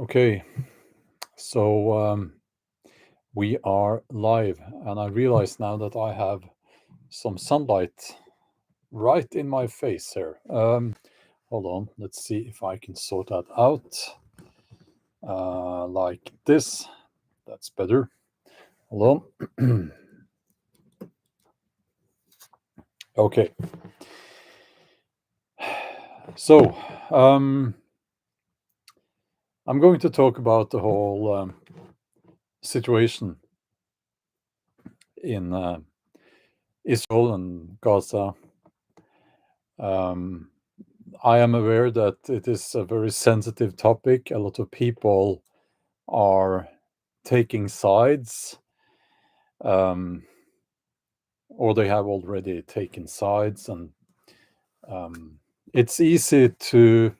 Okay, so we are live, and I realize now that I have some sunlight right in my face here. Hold on, let's see if I can sort that out. Like this, that's better. Hold on. Okay, so I'm going to talk about the whole situation in Israel and Gaza. I am aware that it is a very sensitive topic. A lot of people are taking sides, or they have already taken sides, and it's easy to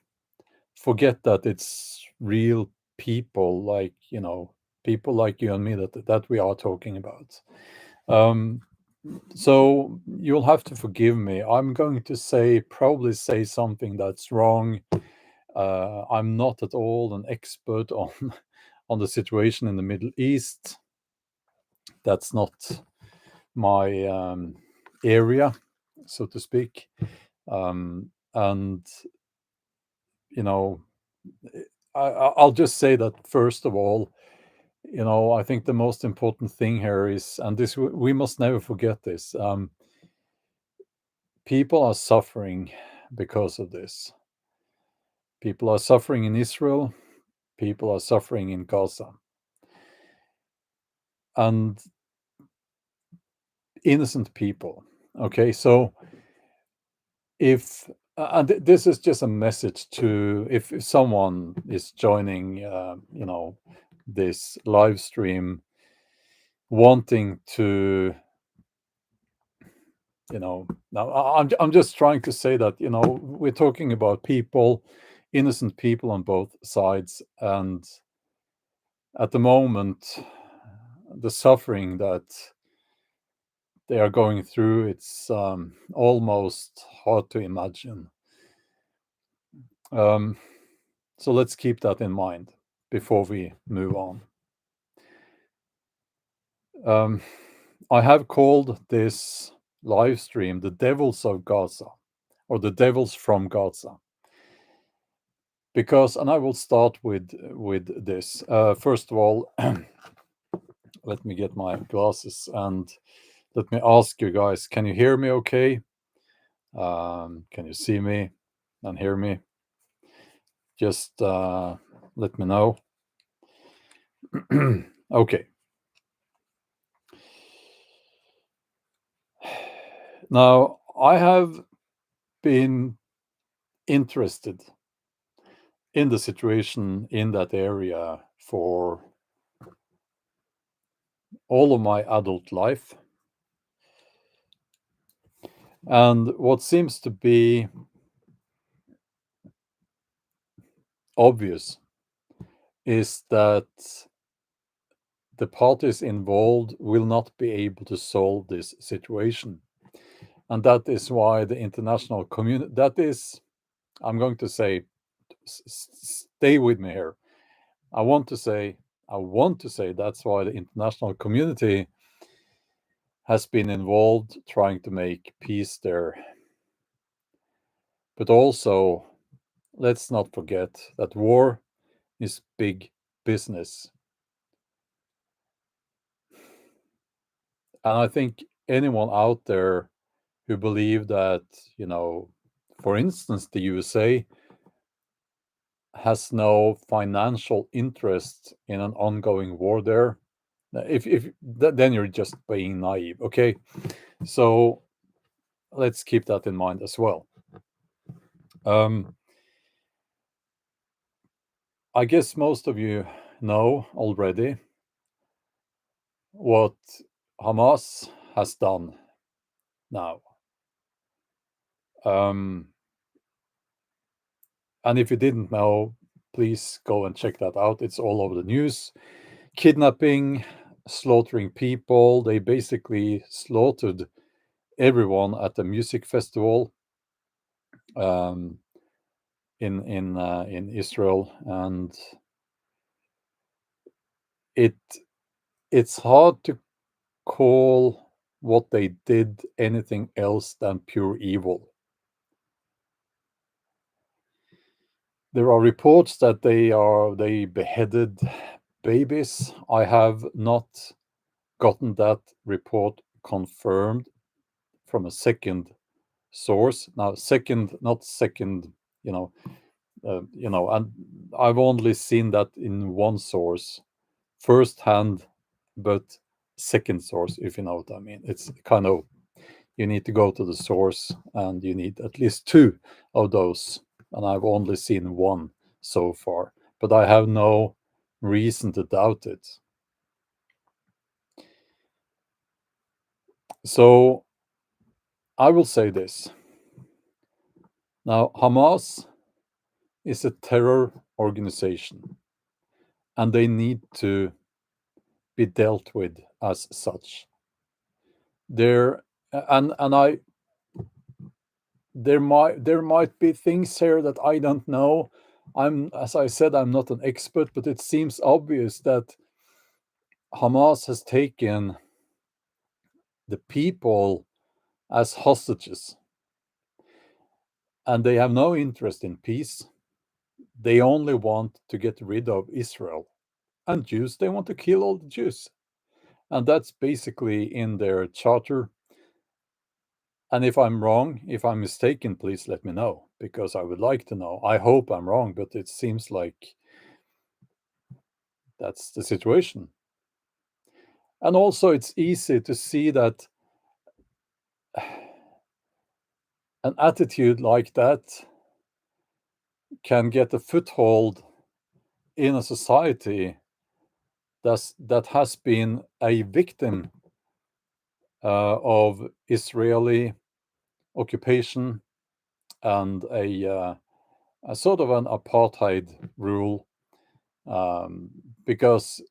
forget that it's real people, like people like you and me, that we are talking about. So you'll have to forgive me. I'm going to probably say something that's wrong. I'm not at all an expert on on the situation in the Middle East. That's not my area, so to speak. And you know, I'll just say that first of all, I think the most important thing here is, and this we must never forget this. People are suffering because of this. People are suffering in Israel. People are suffering in Gaza. And innocent people. Okay, so if and this is just a message to if someone is joining, this live stream, wanting to, now I'm just trying to say that we're talking about people, innocent people on both sides, and at the moment, the suffering that they are going through, it's almost hard to imagine. So let's keep that in mind before we move on. I have called this live stream "The Devils of Gaza" or "The Devils from Gaza," because, and I will start with this. First of all, let me get my glasses and let me ask you guys: can you hear me? Okay? Can you see me and hear me? Just let me know. Okay. Now, I have been interested in the situation in that area for all of my adult life. And what seems to be obvious is that the parties involved will not be able to solve this situation. And that is why the international community, I'm going to say, stay with me here. I want to say that's why the international community has been involved trying to make peace there. But also, let's not forget that war is big business. And I think anyone out there who believe that, for instance, the USA has no financial interest in an ongoing war there, then you're just being naive. Okay, so let's keep that in mind as well. I guess most of you know already what Hamas has done now. And if you didn't know, please go and check that out. It's all over the news. Kidnapping, slaughtering people. They basically slaughtered everyone at the music festival in Israel, and it it's hard to call what they did anything else than pure evil. There are reports that they beheaded babies. I have not gotten that report confirmed from a second source. Now, second, not second, you know, and I've only seen that in one source, firsthand, but second source, if you know what I mean. It's kind of, you need to go to the source and you need at least two of those. And I've only seen one so far, but I have no reason to doubt it. So I will say this. Now, Hamas is a terror organization and they need to be dealt with as such. There and I there might be things here that I don't know. As I said, I'm not an expert, but it seems obvious that Hamas has taken the people as hostages and they have no interest in peace. They only want to get rid of Israel and Jews. They want to kill all the Jews. And that's basically in their charter. And if I'm wrong, if I'm mistaken, please let me know because I would like to know. I hope I'm wrong, but it seems like that's the situation. And also, it's easy to see that an attitude like that can get a foothold in a society that has been a victim of Israeli occupation and a sort of an apartheid rule, because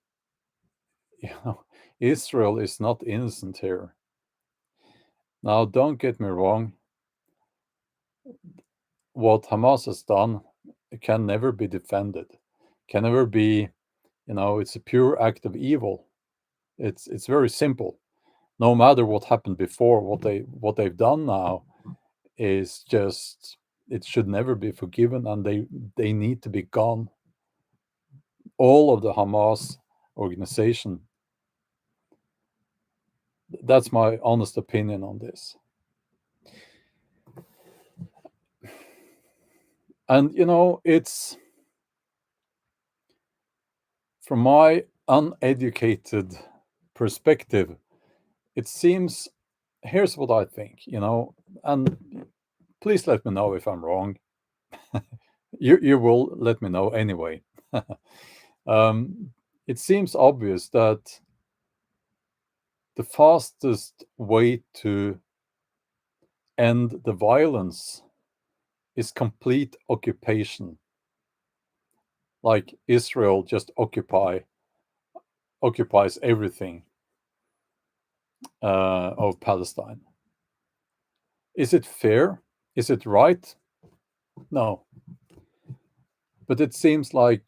you know, Israel is not innocent here. Now, don't get me wrong. What Hamas has done can never be defended, can never be, it's a pure act of evil. It's very simple. No matter what happened before, what they've done now is just it should never be forgiven, and they need to be gone. All of the Hamas organization. That's my honest opinion on this. And it's from my uneducated perspective, it seems here's what I think, and please let me know if I'm wrong. You will let me know anyway. It seems obvious that the fastest way to end the violence is complete occupation, like Israel just occupies everything of Palestine. Is it fair? Is it right? No. But it seems like,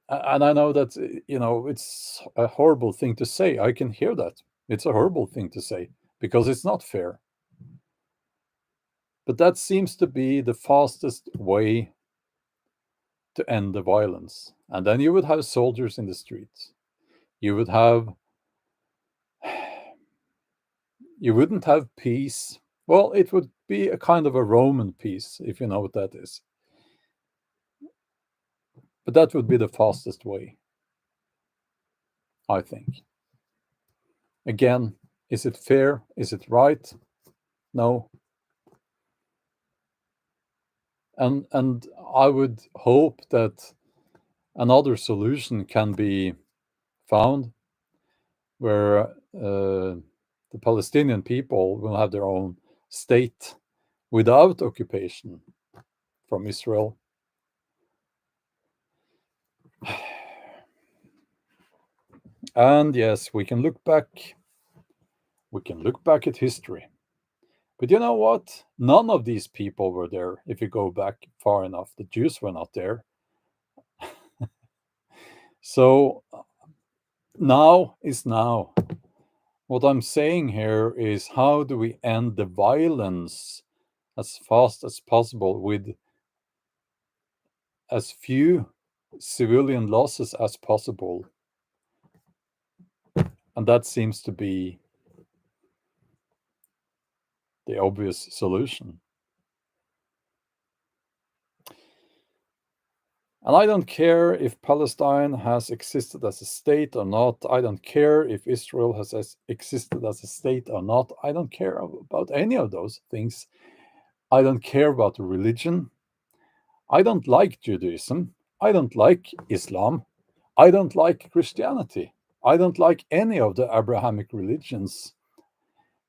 and I know that, it's a horrible thing to say. I can hear that. It's a horrible thing to say because it's not fair. But that seems to be the fastest way to end the violence. And then you would have soldiers in the streets. You would have, you wouldn't have peace. Well, it would be a kind of a Roman peace, if you know what that is. But that would be the fastest way, I think. Again, is it fair? Is it right? No. And I would hope that another solution can be found where the Palestinian people will have their own state without occupation from Israel. And yes, we can look back. We can look back at history. But you know what? None of these people were there if you go back far enough. The Jews were not there. So Now is now. What I'm saying here is, how do we end the violence as fast as possible with as few civilian losses as possible? And that seems to be the obvious solution. And I don't care if Palestine has existed as a state or not. I don't care if Israel has existed as a state or not. I don't care about any of those things. I don't care about religion. I don't like Judaism. I don't like Islam. I don't like Christianity. I don't like any of the Abrahamic religions.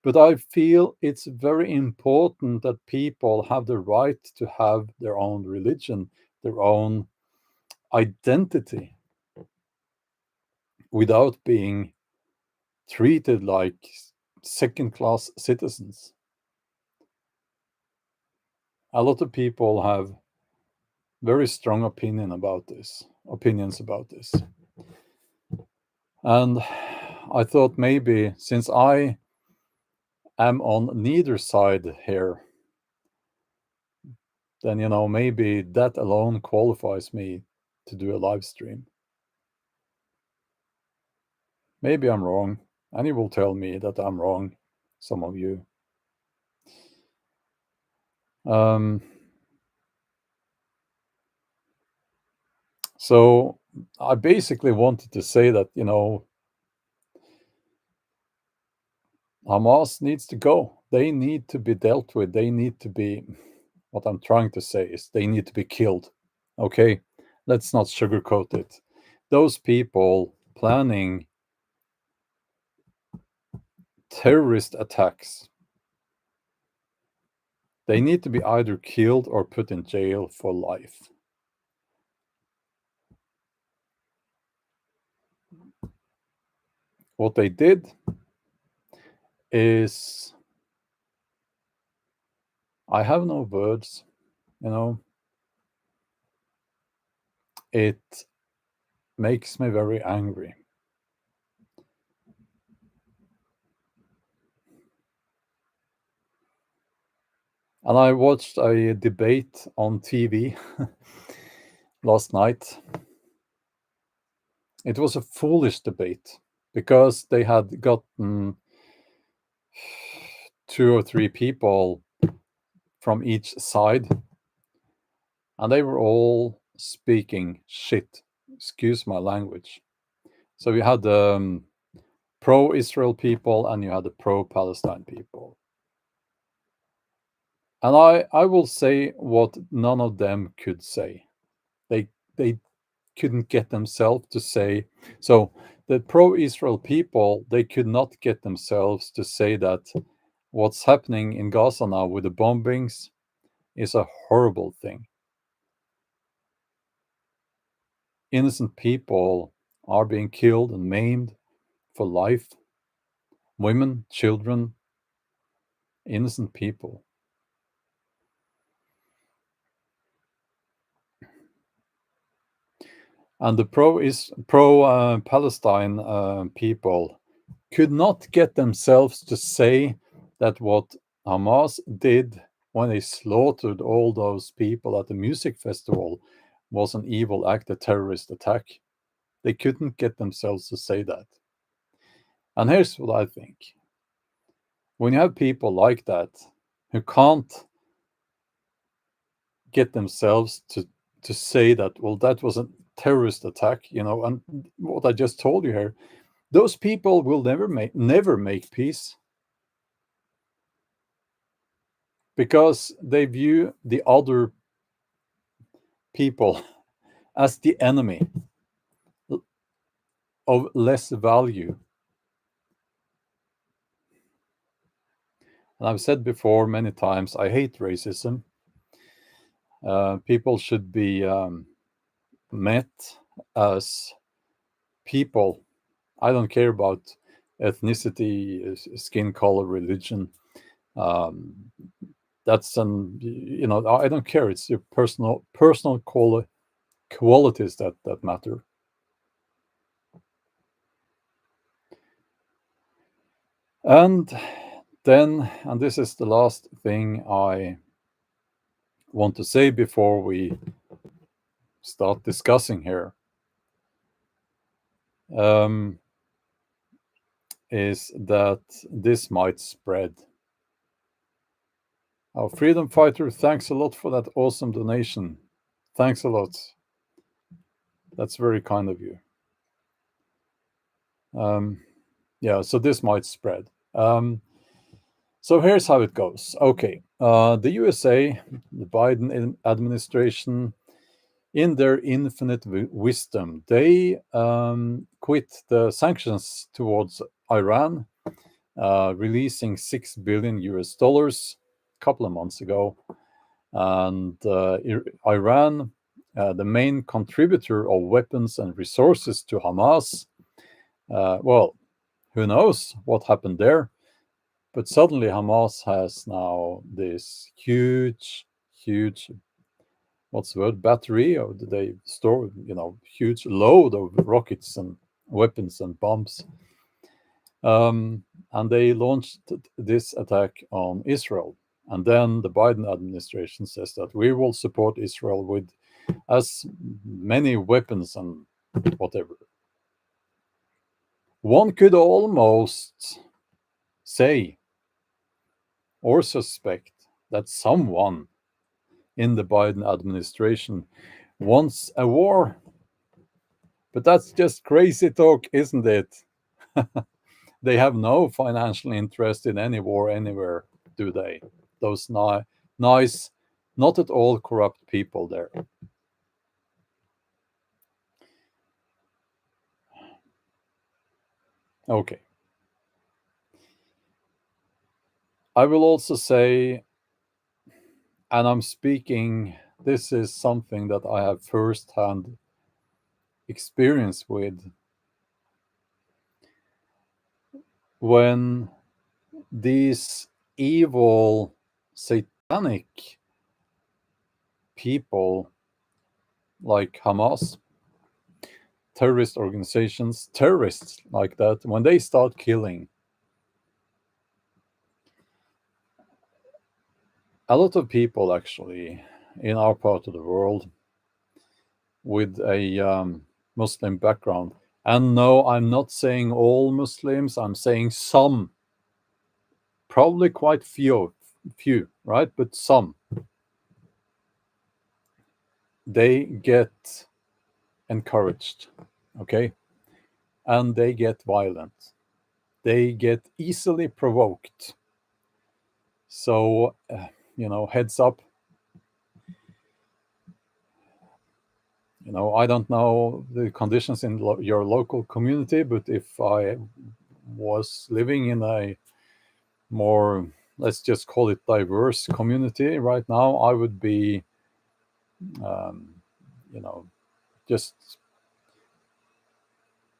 But I feel it's very important that people have the right to have their own religion, their own identity, without being treated like second-class citizens. A lot of people have very strong opinions about this. And I thought, maybe since I am on neither side here, then maybe that alone qualifies me to do a live stream. Maybe I'm wrong, and you will tell me that I'm wrong, some of you. So I basically wanted to say that, Hamas needs to go. They need to be dealt with. They need to be, what I'm trying to say is, they need to be killed. Okay, let's not sugarcoat it. Those people planning terrorist attacks, they need to be either killed or put in jail for life. What they did is, I have no words, it makes me very angry. And I watched a debate on TV last night. It was a foolish debate because they had gotten 2 or 3 people from each side, and they were all speaking shit. Excuse my language. So you had the pro-Israel people and you had the pro-Palestine people. And I will say what none of them could say. They couldn't get themselves to say. So the pro-Israel people, they could not get themselves to say that what's happening in Gaza now with the bombings is a horrible thing. Innocent people are being killed and maimed for life. Women, children, innocent people. And the pro-Palestine people could not get themselves to say that what Hamas did when they slaughtered all those people at the music festival was an evil act, a terrorist attack. They couldn't get themselves to say that. And here's what I think. When you have people like that who can't get themselves to say that, well, that was a terrorist attack, and what I just told you here, those people will never make peace, because they view the other people as the enemy of less value. And I've said before many times, I hate racism. People should be met as people. I don't care about ethnicity, skin color, religion. That's I don't care. It's your personal qualities that matter. And then, and this is the last thing I want to say before we start discussing here, is that this might spread. Our freedom fighter, thanks a lot for that awesome donation. Thanks a lot. That's very kind of you. Yeah, so this might spread. So here's how it goes. Okay, the USA, the Biden administration, in their infinite wisdom, they quit the sanctions towards Iran, releasing $6 billion a couple of months ago. And Iran, the main contributor of weapons and resources to Hamas, well, who knows what happened there? But suddenly Hamas has now this huge, what's the word, battery, or they store, huge load of rockets and weapons and bombs. And they launched this attack on Israel. And then the Biden administration says that we will support Israel with as many weapons and whatever. One could almost say or suspect that someone in the Biden administration wants a war. But that's just crazy talk, isn't it? They have no financial interest in any war anywhere, do they? Those nice, not at all corrupt people there. Okay. I will also say, and I'm speaking, this is something that I have firsthand experience with. When these evil, satanic people like Hamas, terrorist organizations, terrorists like that, when they start killing, a lot of people actually in our part of the world with a Muslim background, and no, I'm not saying all Muslims, I'm saying some, probably quite few, right? But some, they get encouraged, okay? And they get violent. They get easily provoked. So, heads up. I don't know the conditions in your local community, but if I was living in a more, let's just call it diverse community right now, I would be, um, just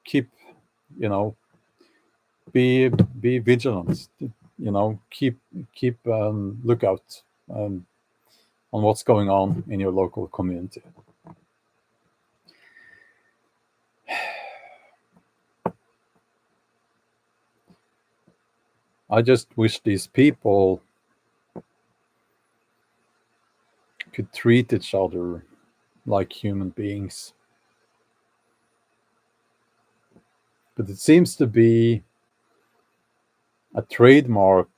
keep, be vigilant, keep lookout on what's going on in your local community. I just wish these people could treat each other like human beings. But it seems to be a trademark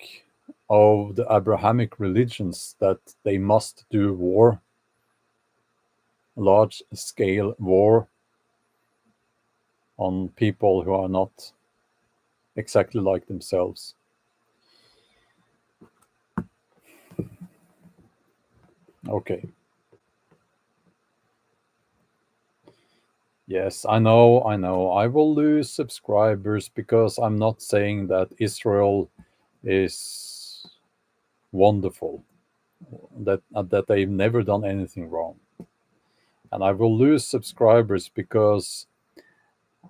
of the Abrahamic religions that they must do war, large scale war on people who are not exactly like themselves. Okay. Yes, I know. I will lose subscribers because I'm not saying that Israel is wonderful, that they've never done anything wrong. And I will lose subscribers because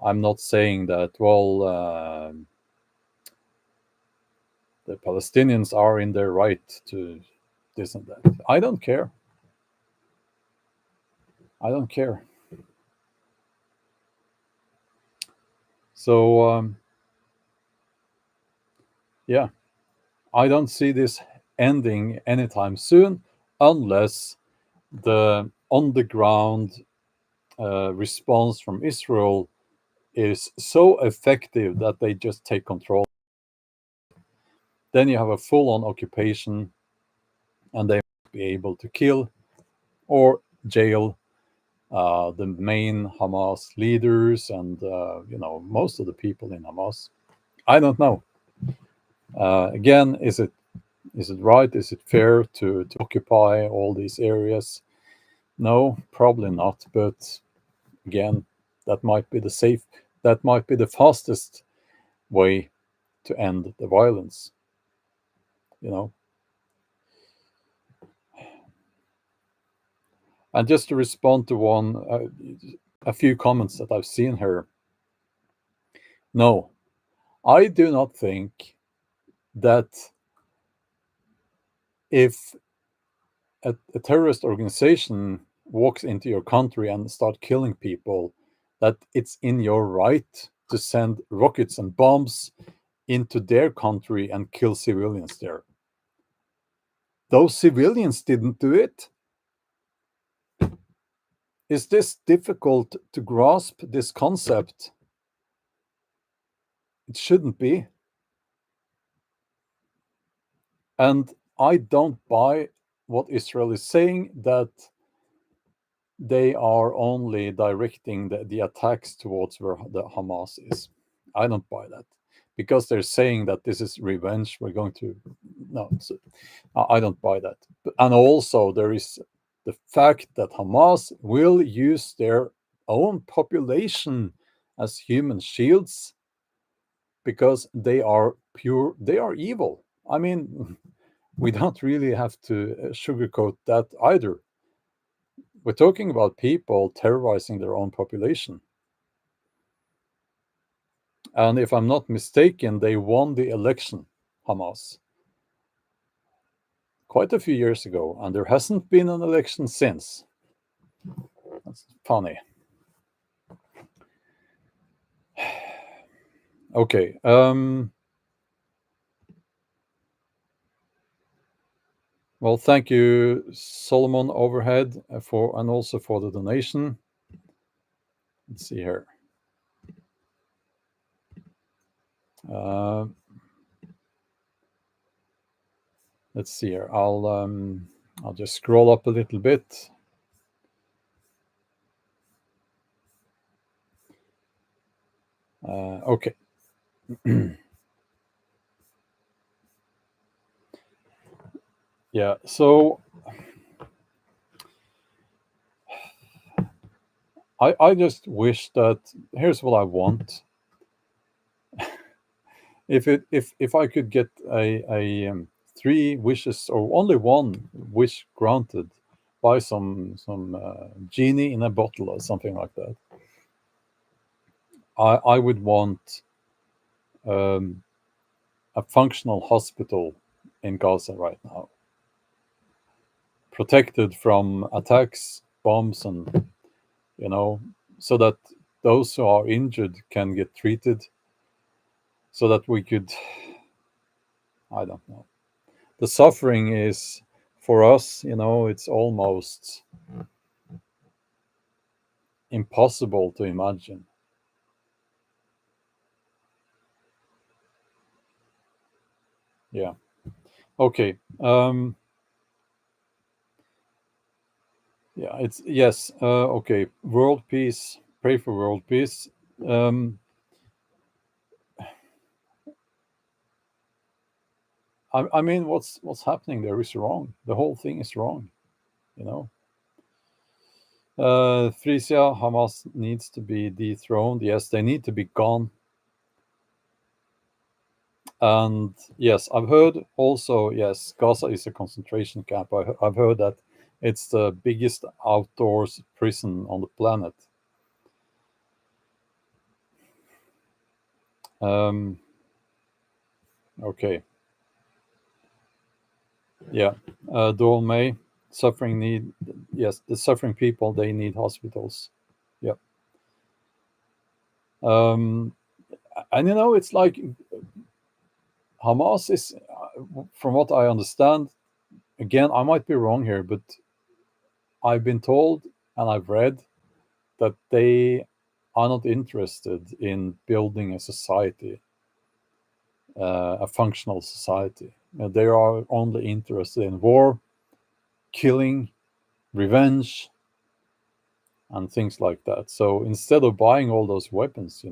I'm not saying that, well, the Palestinians are in their right to this and that. I don't care. I don't care. So, yeah, I don't see this ending anytime soon unless the on the ground response from Israel is so effective that they just take control. Then you have a full on occupation, and they might be able to kill or jail the main Hamas leaders and most of the people in Hamas. I don't know. Again, is it right? Is it fair to occupy all these areas? No, probably not. But again, that might be that might be the fastest way to end the violence. You know. And just to respond to a few comments that I've seen here. No, I do not think that if a terrorist organization walks into your country and start killing people, that it's in your right to send rockets and bombs into their country and kill civilians there. Those civilians didn't do it. Is this difficult to grasp, this concept? It shouldn't be. And I don't buy what Israel is saying, that they are only directing the attacks towards where the Hamas is. I don't buy that, because they're saying that this is revenge. We're going to no, I don't buy that. And also there is the fact that Hamas will use their own population as human shields because they are evil. I mean, we don't really have to sugarcoat that either. We're talking about people terrorizing their own population. And if I'm not mistaken, they won the election, Hamas, quite a few years ago, and there hasn't been an election since. That's funny. Okay. Well, thank you, Solomon Overhead, and also for the donation. Let's see here. Let's see here. I'll just scroll up a little bit. Okay. Yeah. So I just wish that, here's what I want. If I could get a 3 wishes or only 1 wish granted by some genie in a bottle or something like that, I would want a functional hospital in Gaza right now, protected from attacks, bombs, and so that those who are injured can get treated, so that we could, I don't know. The suffering is, for us, it's almost impossible to imagine. Yeah. Okay. Yeah, it's yes. Okay. World peace. Pray for world peace. I mean, what's happening there is wrong. The whole thing is wrong. You know. Frisia, Hamas needs to be dethroned. Yes, they need to be gone. And yes, I've heard also, yes, Gaza is a concentration camp. I've heard that it's the biggest outdoors prison on the planet. Okay. Yeah. Dawn May, suffering need, yes, the suffering people, they need hospitals. Yeah. And it's like, Hamas is, from what I understand, again, I might be wrong here, but I've been told and I've read that they are not interested in building a society, a functional society. They are only interested in war, killing, revenge, and things like that. So instead of buying all those weapons,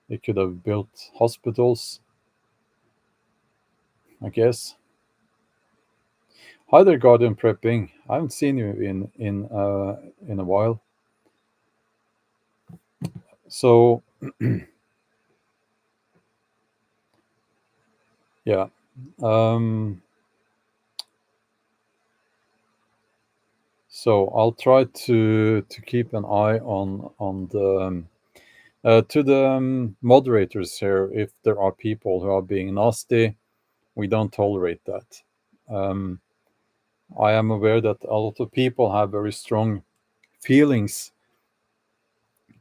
they could have built hospitals, I guess. Hi there, Guardian Prepping. I haven't seen you in a while. So yeah, um, so I'll try to keep an eye on the to the moderators here. If there are people who are being nasty, we don't tolerate that. Um, I am aware that a lot of people have very strong feelings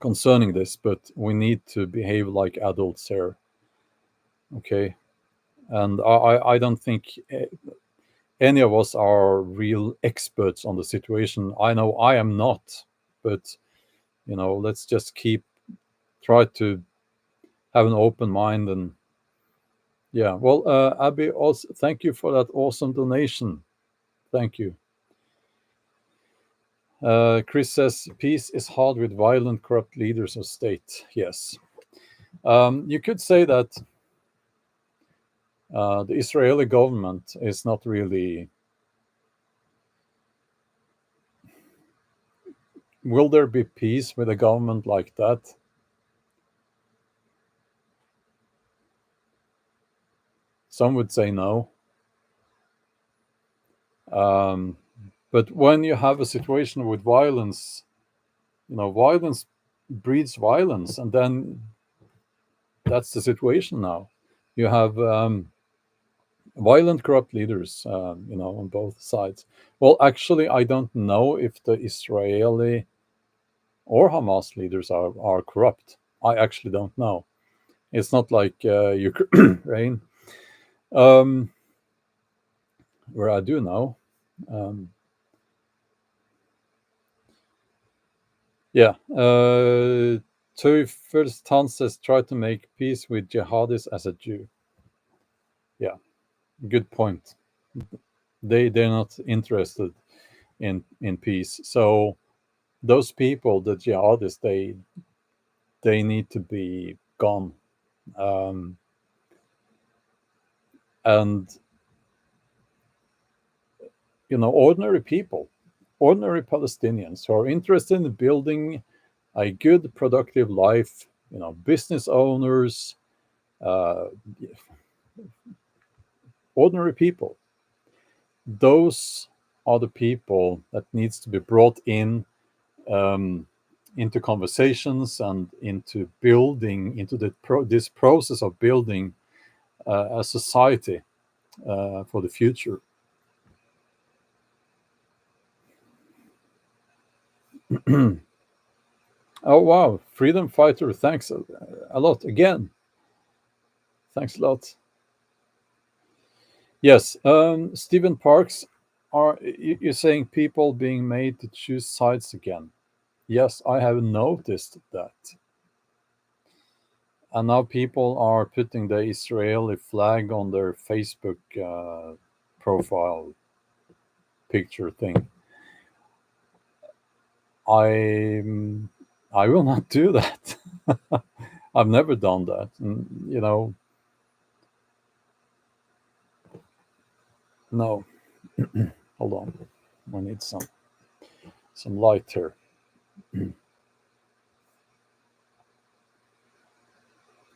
concerning this, but we need to behave like adults here. Okay, and I don't think any of us are real experts on the situation. I know I am not, but let's just try to have an open mind. And yeah, well, Abby, also thank you for that awesome donation. Thank you. Chris says peace is hard with violent, corrupt leaders of state. Yes, you could say that the Israeli government is not really. Will there be peace with a government like that? Some would say no. Um, but when you have a situation with violence, violence breeds violence, and then that's the situation now. You have violent, corrupt leaders, on both sides. Well, actually, I don't know if the Israeli or Hamas leaders are corrupt. I actually don't know. It's not like Ukraine, um, where I do know. Um, yeah. First, Tan says try to make peace with jihadis as a Jew. Yeah, good point. They're not interested in peace. So those people, the jihadists, they need to be gone. Um, and ordinary people, ordinary Palestinians who are interested in building a good, productive life. Business owners, uh, ordinary people. Those are the people that needs to be brought um, into conversations and into building into this process of building a society for the future. Oh wow, freedom fighter! Thanks a lot again. Thanks a lot. Yes, Stephen Parks, you're saying people being made to choose sides again? Yes, I have noticed that. And now people are putting the Israeli flag on their Facebook profile picture thing. I I will not do that. I've never done that. And, no. Hold on. I need some light here.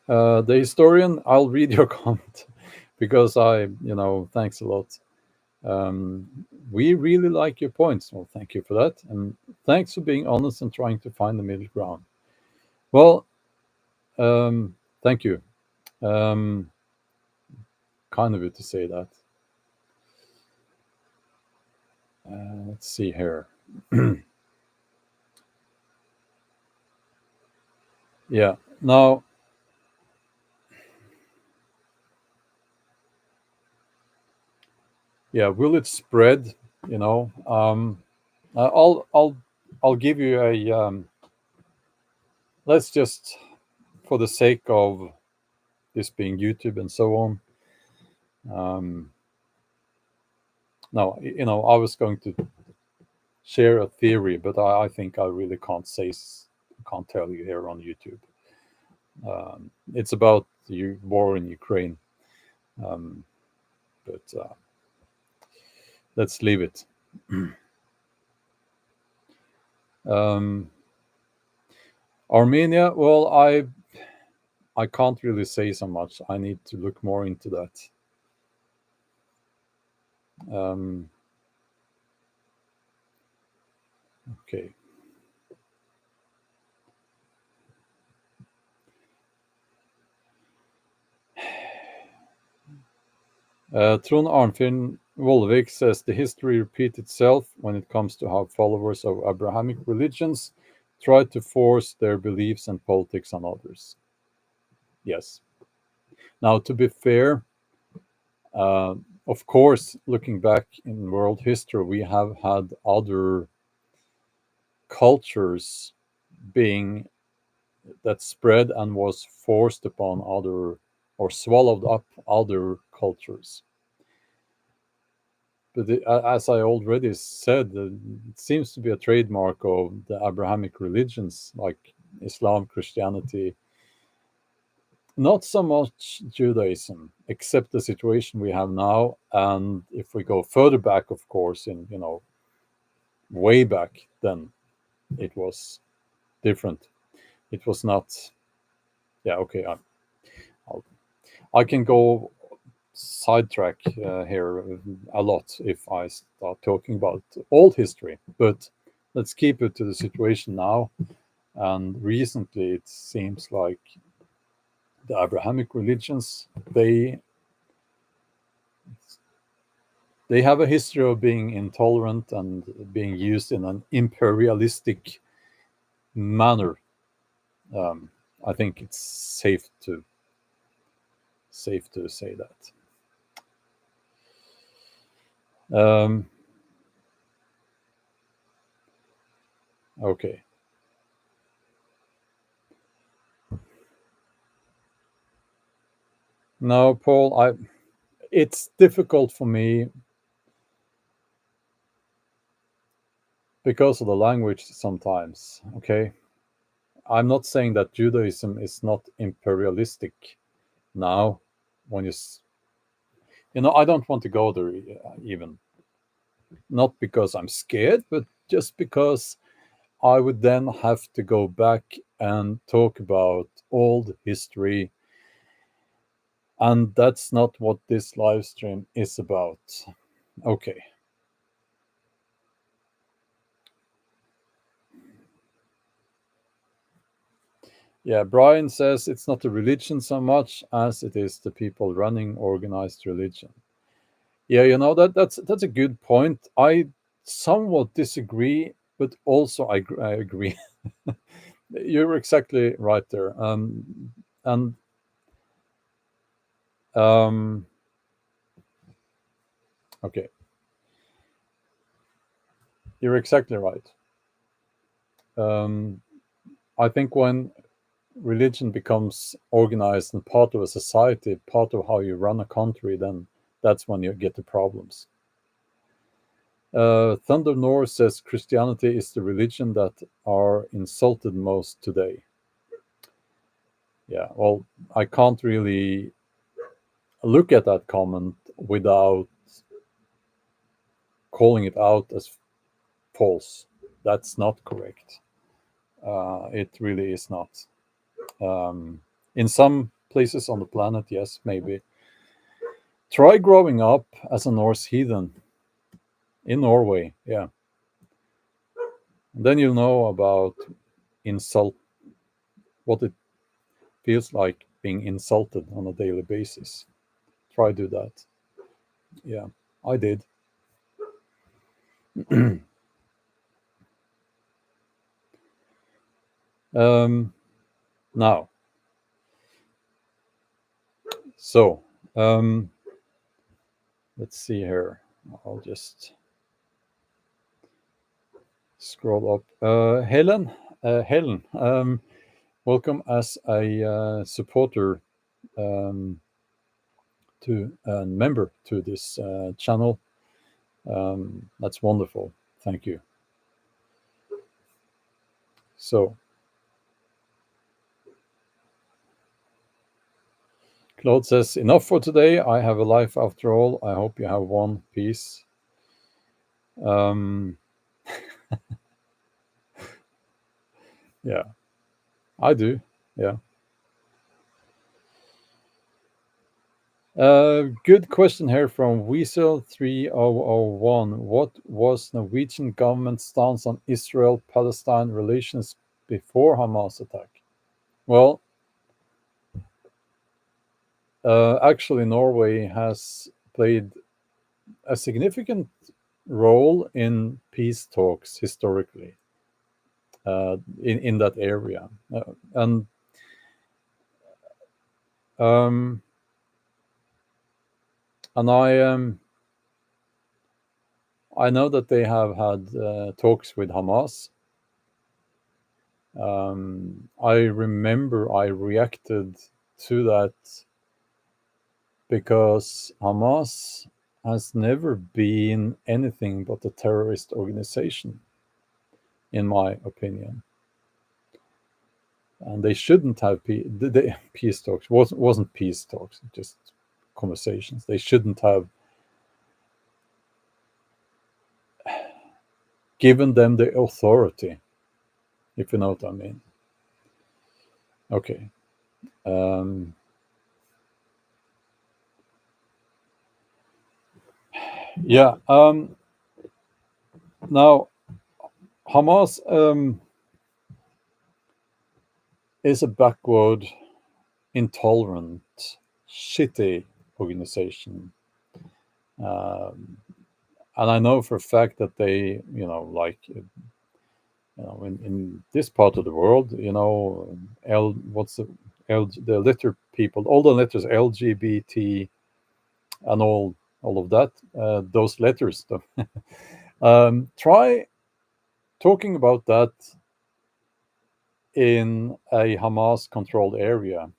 The historian, I'll read your comment because thanks a lot. Um, we really like your points. Well, thank you for that. And thanks for being honest and trying to find the middle ground. Well, thank you. Um, kind of you to say that. Let's see here. Yeah. Now, Yeah, will it spread? You know, I'll give you a let's just, for the sake of this being YouTube and so on. Um, no, I was going to share a theory, but I think I really can't tell you here on YouTube. It's about the war in Ukraine, um, but let's leave it. um, Armenia. Well, I can't really say so much. I need to look more into that. Um, okay. Trond Arnfinn Vollvik says the history repeats itself when it comes to how followers of Abrahamic religions try to force their beliefs and politics on others. Yes. Now, to be fair, uh, of course, looking back in world history, we have had other cultures being that spread and was forced upon other or swallowed up other cultures. But as I already said, it seems to be a trademark of the Abrahamic religions like Islam, Christianity, not so much Judaism, except the situation we have now. And if we go further back, of course, in way back, then it was different. It was not. Yeah, okay. I'll, I can go sidetrack here a lot if I start talking about old history, but let's keep it to the situation now. And recently, it seems like the Abrahamic religions they have a history of being intolerant and being used in an imperialistic manner. Um, I think it's safe to say that. Um, okay. Now, Paul, it's difficult for me because of the language sometimes. Okay, I'm not saying that Judaism is not imperialistic now. When I don't want to go there even, not because I'm scared, but just because I would then have to go back and talk about old history, and that's not what this live stream is about. Okay. Yeah, Brian says it's not the religion so much as it is the people running organized religion. Yeah, that's a good point. I somewhat disagree, but also I agree. You're exactly right there. And um, okay, you're exactly right. Um, I think when religion becomes organized and part of a society, part of how you run a country, then that's when you get the problems. Thunder North says Christianity is the religion that are insulted most today. Yeah, well, I can't really look at that comment without calling it out as false. That's not correct. It really is not. In some places on the planet, yes, maybe. Try growing up as a Norse heathen in Norway. Yeah. And then you'll know about insult, what it feels like being insulted on a daily basis. Try do that. Yeah, I did. um, Now, so let's see here. I'll just scroll up. Helen, welcome as a supporter um, to a member to this channel. That's wonderful. Thank you. So, Claude says, enough for today. I have a life after all. I hope you have one. Peace. Um, yeah, I do. Yeah. Good question here from Weasel3001. What was Norwegian government stance on Israel-Palestine relations before Hamas attack? Well, actually, Norway has played a significant role in peace talks historically in that area, and um, and I know that they have had talks with Hamas. I remember I reacted to that because Hamas has never been anything but a terrorist organization, in my opinion. And they shouldn't have peace talks. Wasn't peace talks, just conversations. They shouldn't have given them the authority, if you know what I mean. Okay. Yeah. Now, Hamas is a backward, intolerant, shitty organization. And I know for a fact that they, in this part of the world, the letter people, all the letters LGBT and all of that, those letters. Try talking about that in a Hamas-controlled area.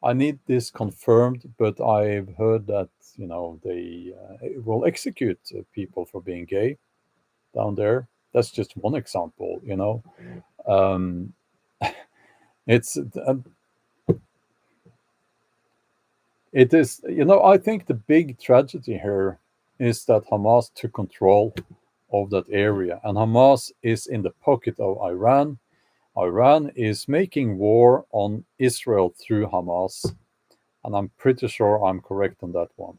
I need this confirmed, but I've heard that they will execute people for being gay down there. That's just one example. Um, it's it is. I think the big tragedy here is that Hamas took control of that area, and Hamas is in the pocket of Iran. Iran is making war on Israel through Hamas, and I'm pretty sure I'm correct on that one.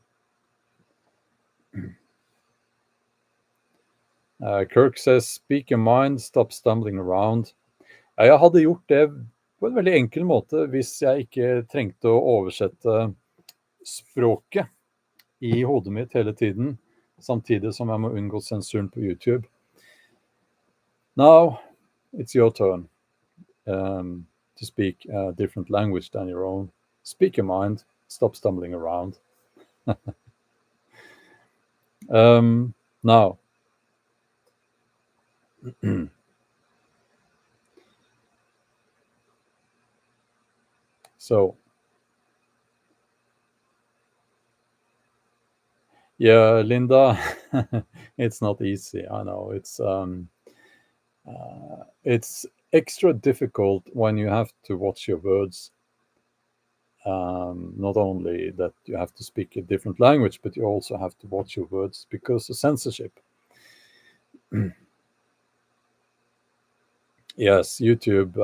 Kirk says, speak your mind, stop stumbling around. Jeg hadde gjort det på en veldig enkel måte hvis jeg ikke trengte å oversette språket i hodet mitt hele tiden, samtidig som jeg må unngå sensuren på YouTube. Now, it's your turn to speak a different language than your own. Speak your mind, stop stumbling around. Now, so, yeah, Linda, it's not easy. I know it's extra difficult when you have to watch your words. Not only that you have to speak a different language, but you also have to watch your words because of censorship. Yes, YouTube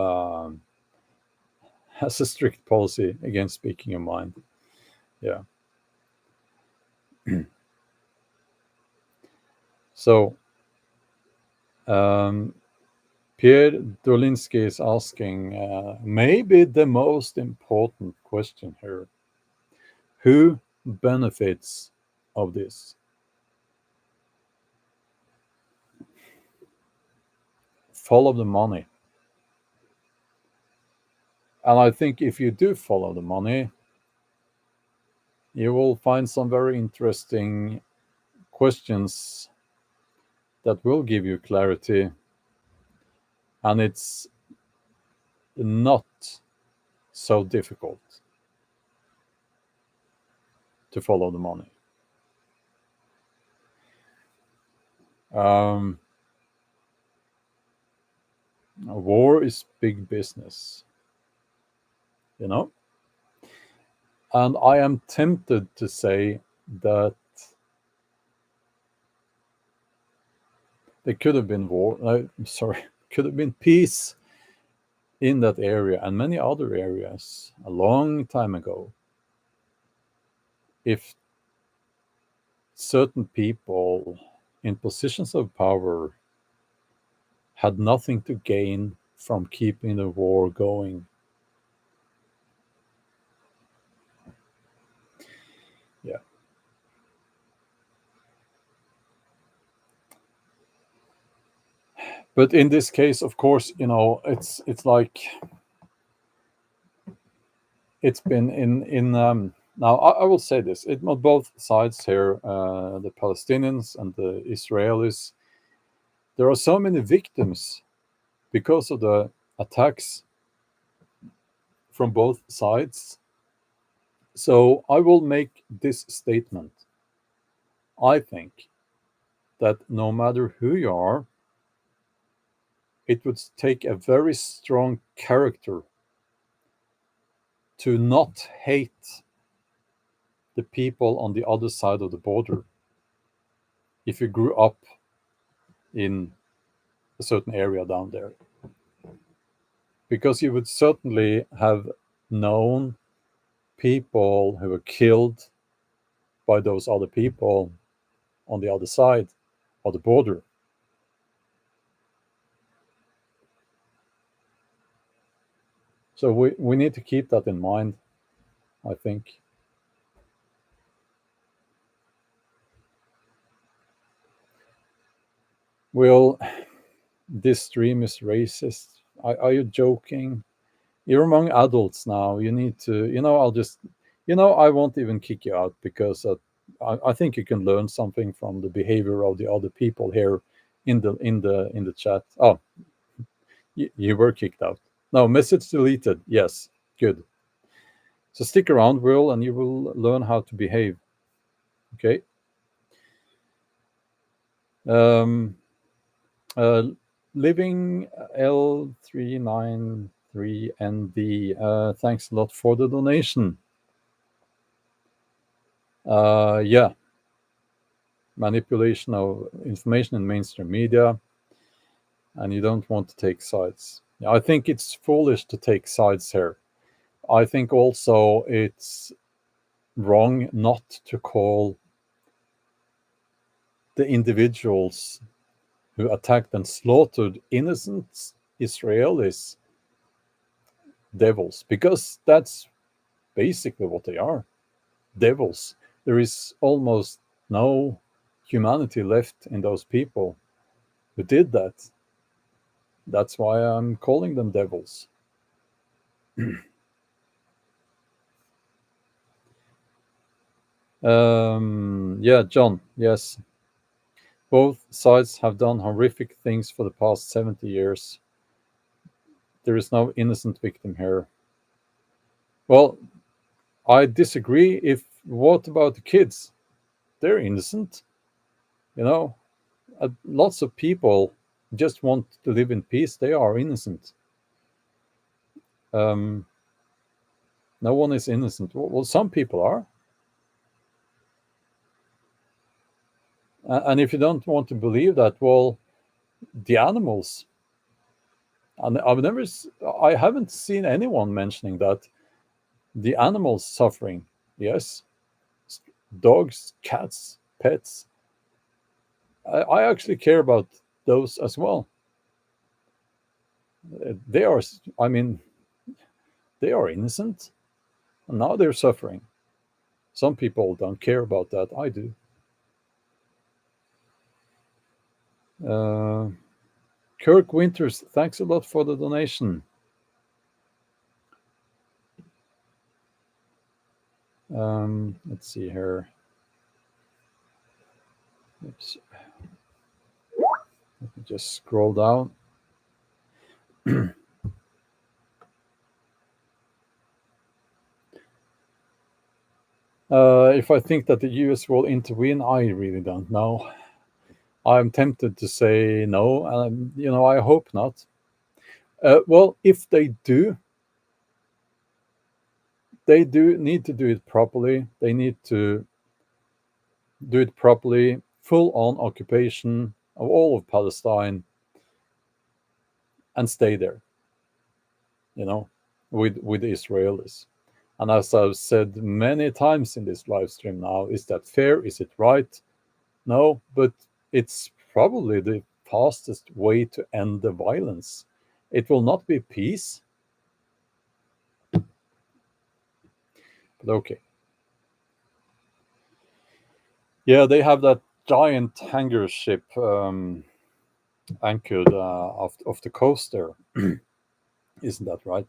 has a strict policy against speaking your mind. Yeah. So, Pierre Dolinsky is asking maybe the most important question here. Who benefits of this? Follow the money. And I think if you do follow the money, you will find some very interesting questions that will give you clarity, and it's not so difficult to follow the money. Um, War is big business, you know? And I am tempted to say that there could have been war, sorry, could have been peace in that area and many other areas a long time ago if certain people in positions of power had nothing to gain from keeping the war going. Yeah. But in this case, of course, it's like it's been in now I will say this, it on both sides here, the Palestinians and the Israelis, there are so many victims because of the attacks from both sides. So I will make this statement. I think that no matter who you are, it would take a very strong character to not hate the people on the other side of the border if you grew up in a certain area down there. Because you would certainly have known people who were killed by those other people on the other side of the border. So we need to keep that in mind, I think. Well, this stream is racist. Are you joking? You're among adults now. You need to, I'll just, I won't even kick you out because I think you can learn something from the behavior of the other people here in the chat. Oh, you were kicked out. No, message deleted. Yes, good. So stick around, Will, and you will learn how to behave. Okay. Um, uh, Living L393ND. Thanks a lot for the donation. Yeah, manipulation of information in mainstream media, and you don't want to take sides. I think it's foolish to take sides here. I think also it's wrong not to call the individuals who attacked and slaughtered innocent Israelis devils, because that's basically what they are, devils. There is almost no humanity left in those people who did that. That's why I'm calling them devils. Yeah, John, yes. Both sides have done horrific things for the past 70 years. There is no innocent victim here. Well, I disagree. What about the kids? They're innocent. Lots of people just want to live in peace. They are innocent. No one is innocent. Well, some people are. And if you don't want to believe that, well, the animals. And I haven't seen anyone mentioning that. The animals suffering, yes. Dogs, cats, pets. I actually care about those as well. They are, I mean, they are innocent, and now they're suffering. Some people don't care about that. I do. Uh, Kirk Winters, thanks a lot for the donation. Let's see here. Oops. Let me just scroll down. If I think that the US will intervene, I really don't know. I'm tempted to say no. I hope not. Well, if they do need to do it properly. They need to do it properly, full on occupation of all of Palestine, and stay there, you know, with the Israelis. And as I've said many times in this live stream now, is that fair? Is it right? No, but it's probably the fastest way to end the violence. It will not be peace, but okay. Yeah, they have that giant hangar ship anchored off the coast there. Isn't that right?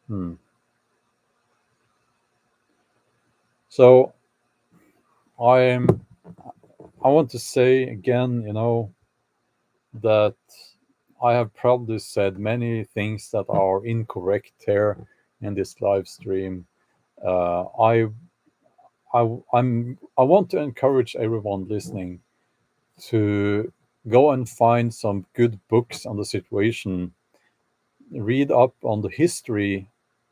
Hmm. So I'm. I want to say again, that I have probably said many things that are incorrect here in this live stream. Uh, I I want to encourage everyone listening to go and find some good books on the situation, read up on the history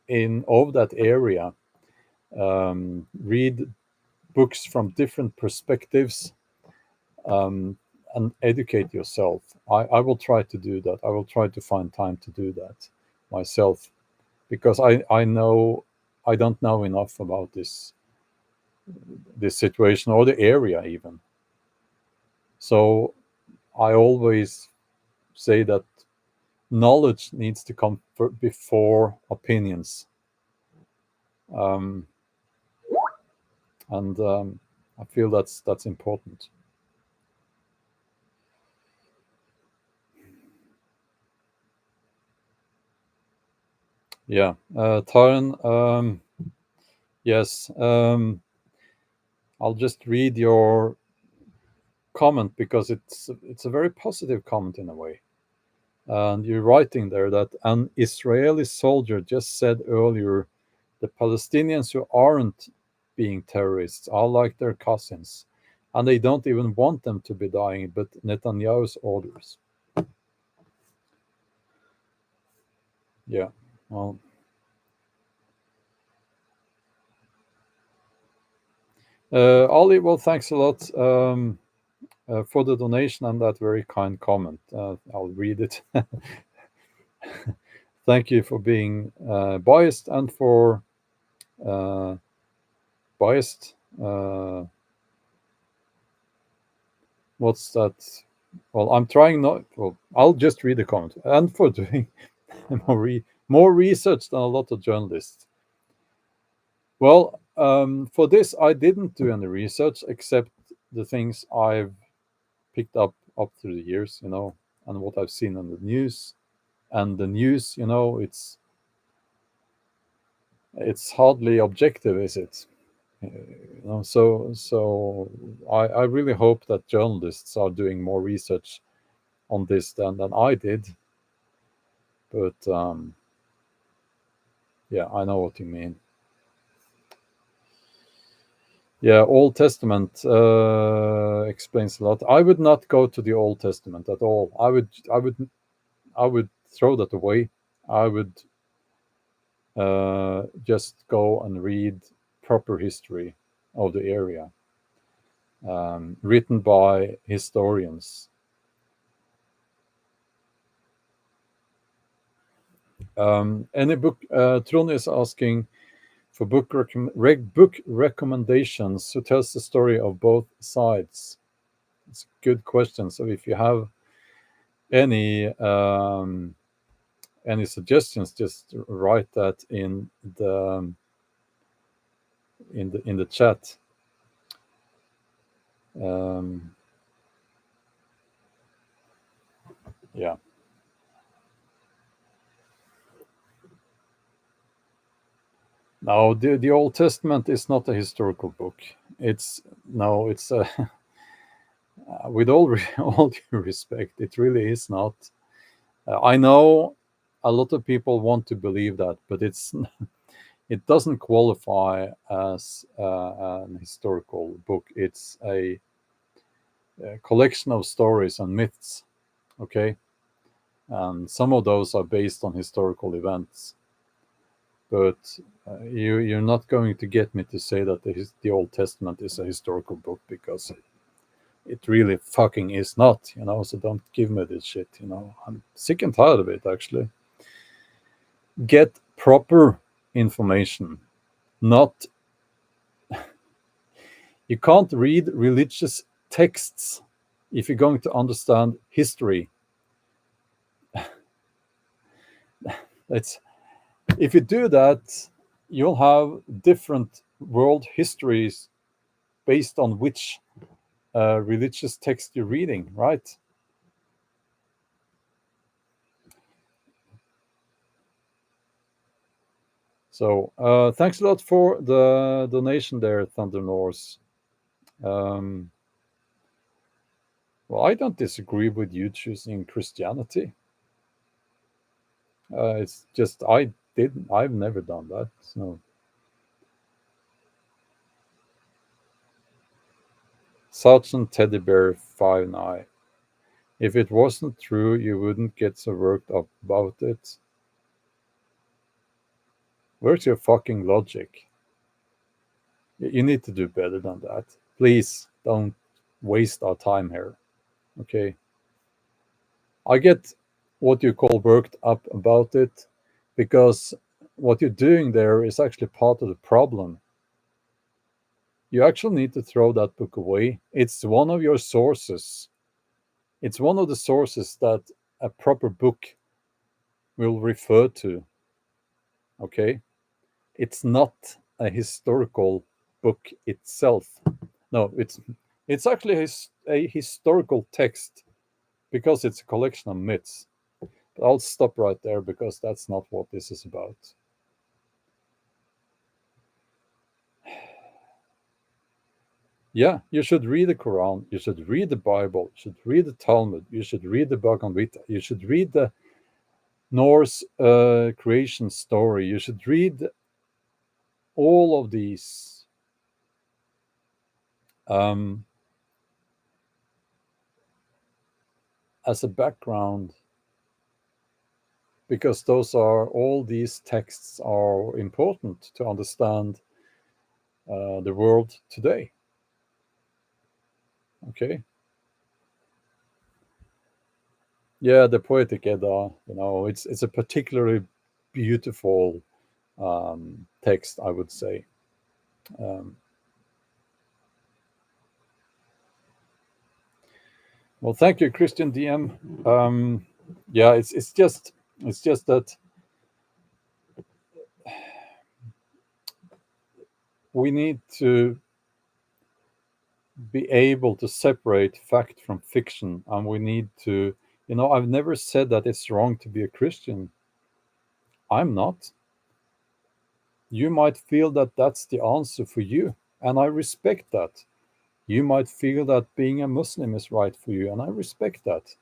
in of that area, read books from different perspectives, um, and educate yourself. I will try to do that. I will try to find time to do that myself because I know I don't know enough about this situation or the area even. So I always say that knowledge needs to come before opinions, um, and I feel that's important. Yeah, Taryn. Yes, I'll just read your comment because it's a very positive comment in a way. And you're writing there that an Israeli soldier just said earlier the Palestinians who aren't being terrorists are like their cousins, and they don't even want them to be dying, but Netanyahu's orders. Yeah, well, Ali, well, thanks a lot for the donation and that very kind comment. I'll read it. Thank you for being biased and for uh, biased. What's that? Well, I'm trying not. Well, I'll just read the comment. And for doing more research than a lot of journalists. Well, for this, I didn't do any research except the things I've picked up through the years, and what I've seen on the news. And the news, it's hardly objective, is it? So I really hope that journalists are doing more research on this than I did. But yeah, I know what you mean. Yeah, Old Testament explains a lot. I would not go to the Old Testament at all. I would throw that away. I would just go and read proper history of the area, written by historians. Any book? Trun is asking for book recommendations who tells the story of both sides. It's a good question. So if you have any any suggestions, just write that the in the chat. Um, yeah. No, the Old Testament is not a historical book. It's no, it's a with all due respect, it really is not. I know a lot of people want to believe that, but it doesn't qualify as an historical book. It's a collection of stories and myths. Okay, and some of those are based on historical events. But you're not going to get me to say that the Old Testament is a historical book, because it really fucking is not, you know. So don't give me this shit, you know. I'm sick and tired of it, actually. Get proper information, not. You can't read religious texts if you're going to understand history. It's If you do that, you'll have different world histories based on which religious text you're reading, right? So thanks a lot for the donation there, Thunder Norse. Um, well, I don't disagree with you choosing Christianity. It's just I've never done that. So Sergeant Teddy Bear 59. If it wasn't true, you wouldn't get so worked up about it. Where's your fucking logic? You need to do better than that. Please don't waste our time here. Okay. I get what you call worked up about it, because what you're doing there is actually part of the problem. You actually need to throw that book away. It's one of your sources. It's one of the sources that a proper book will refer to. Okay. It's not a historical book itself. No, it's actually a historical text, because it's a collection of myths. But I'll stop right there, because that's not what this is about. Yeah, you should read the Quran, you should read the Bible, you should read the Talmud, you should read the Bhagavad Gita, you should read the Norse creation story, you should read all of these um, as a background, because all these texts are important to understand the world today. Okay. Yeah, the Poetic Edda, it's a particularly beautiful text, I would say. Um, well, thank you, Christian DM. Yeah, it's just that we need to be able to separate fact from fiction, and we need to, I've never said that it's wrong to be a Christian. I'm not. You might feel that that's the answer for you, and I respect that. You might feel that being a Muslim is right for you, and I respect that.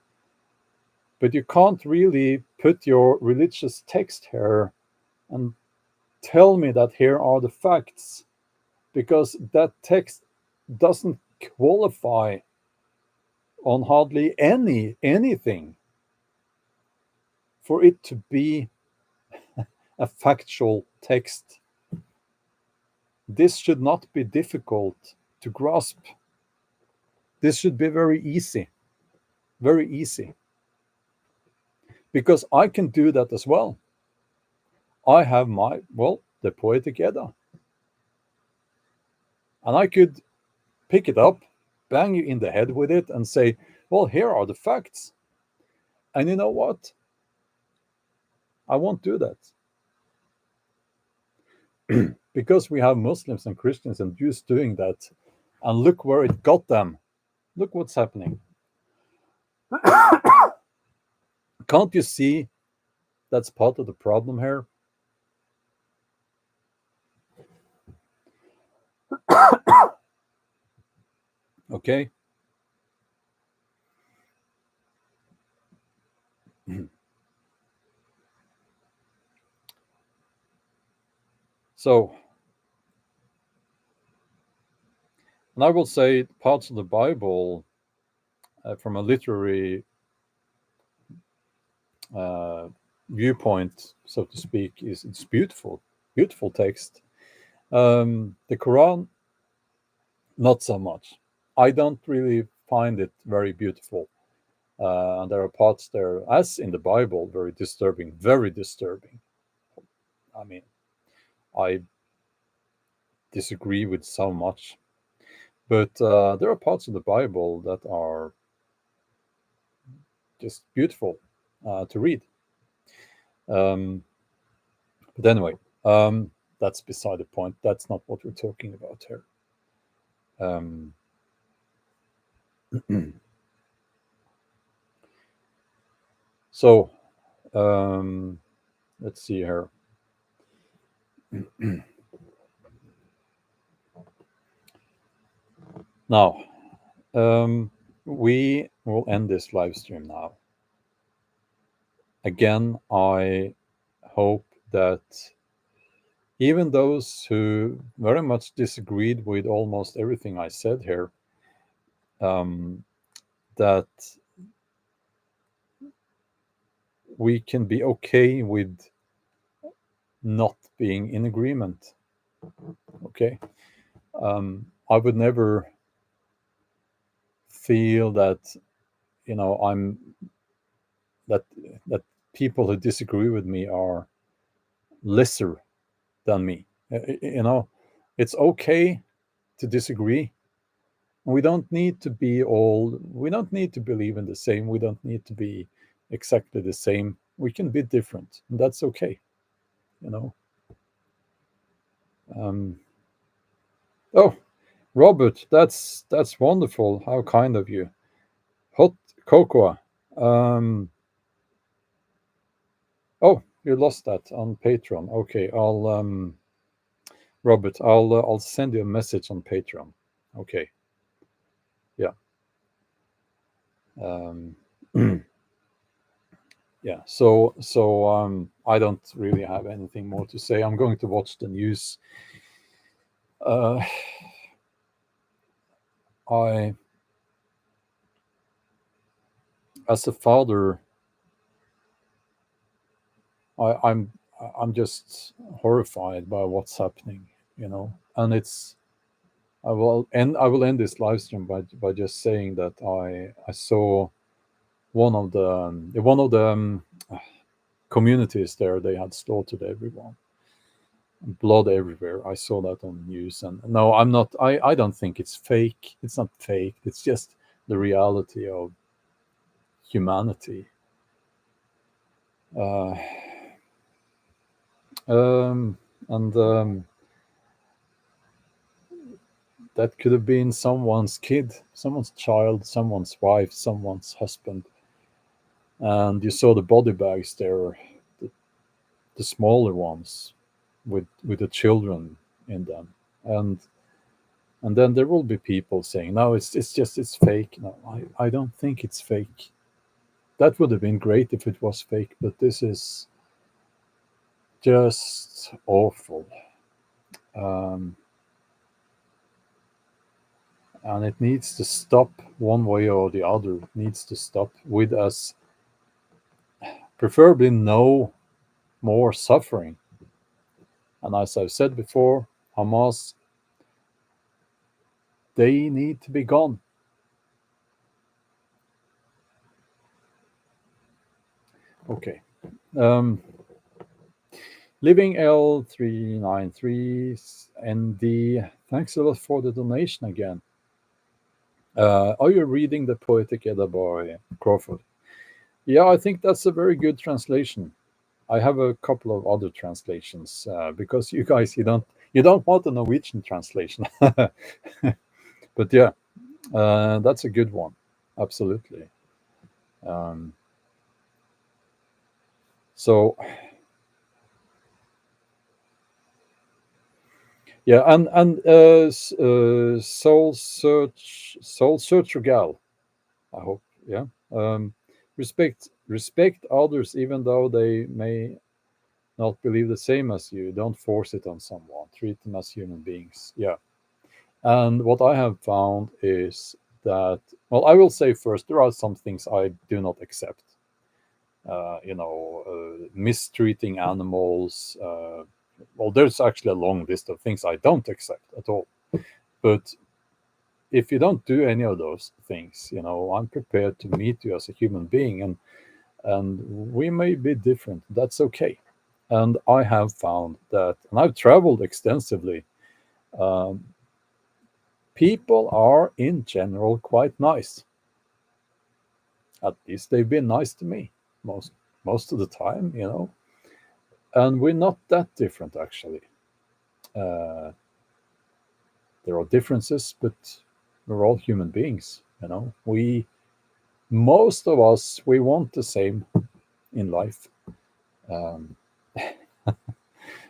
But you can't really put your religious text here and tell me that here are the facts, because that text doesn't qualify on hardly anything for it to be a factual text. This should not be difficult to grasp. This should be very easy, because I can do that as well. I have the Poetic Edda, and I could pick it up, bang you in the head with it, and say, well, here are the facts. And you know what? I won't do that. Because we have Muslims and Christians and Jews doing that. And look where it got them. Look what's happening. Can't you see that's part of the problem here? Okay. So, and I will say parts of the Bible, from a literary uh, viewpoint, so to speak, is it's beautiful, beautiful text. The Quran, not so much. I don't really find it very beautiful. And there are parts there, as in the Bible, very disturbing, very disturbing. I mean, I disagree with so much, but there are parts of the Bible that are just beautiful to read. Um, but anyway, that's beside the point. That's not what we're talking about here. Um, so let's see here. Now, we will end this live stream now. Again, I hope that even those who very much disagreed with almost everything I said here, that we can be okay with not being in agreement. Okay. I would never feel that, I'm that that people who disagree with me are lesser than me. It's okay to disagree. We don't need to be all, we don't need to believe in the same. We don't need to be exactly the same. We can be different, and that's okay. You know. Um, oh, Robert, that's wonderful. How kind of you. Hot cocoa. Um, oh, you lost that on Patreon. Okay, Robert, I'll send you a message on Patreon. Okay, yeah. Um, yeah. So I don't really have anything more to say. I'm going to watch the news. Uh, I, as a father, I'm just horrified by what's happening. And I will end this live stream by just saying that I saw one of the communities there. They had slaughtered everyone, blood everywhere. I saw that on the news, and no, I'm not. I don't think it's fake. It's not fake. It's just the reality of humanity. Uh, and that could have been someone's kid, someone's child, someone's wife, someone's husband. And you saw the body bags there, the, the smaller ones, with the children in them. And then there will be people saying, no, it's fake. No, I don't think it's fake. That would have been great if it was fake, but this is just awful. Um, and it needs to stop one way or the other. It needs to stop with us, preferably no more suffering. And as I've said before, Hamas, they need to be gone. Okay. Living L393 ND, thanks a lot for the donation again. Are you reading the Poetic Edda by Crawford? Yeah, I think that's a very good translation. I have a couple of other translations because you guys you don't want a Norwegian translation, but yeah, that's a good one, absolutely. Um, so Yeah, and soul searcher gal. I hope. Yeah. Respect others, even though they may not believe the same as you. Don't force it on someone. Treat them as human beings. Yeah. And what I have found is that, well, I will say first, there are some things I do not accept. Mistreating animals. Well, there's actually a long list of things I don't accept at all. But if you don't do any of those things, I'm prepared to meet you as a human being, and we may be different. That's okay. And I have found that, and I've traveled extensively. Um, People are in general quite nice. At least they've been nice to me most of the time. And we're not that different actually. Uh, there are differences, but we're all human beings. We Most of us, we want the same in life. Um,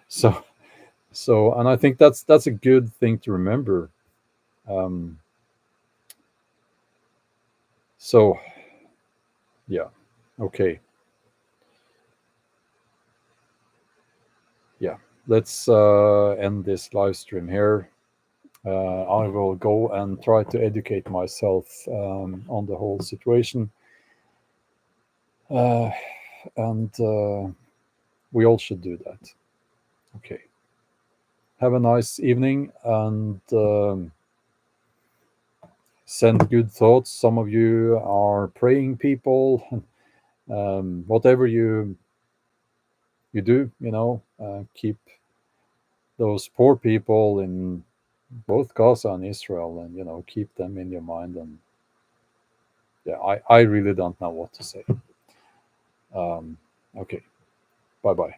so and I think that's a good thing to remember. Um, so yeah, okay, yeah. Let's end this live stream here. I will go and try to educate myself on the whole situation, uh, and we all should do that. Okay. Have a nice evening, and send good thoughts. Some of you are praying people. Whatever you do, keep those poor people in both Gaza and Israel, and keep them in your mind. And yeah, I really don't know what to say. Okay, bye bye.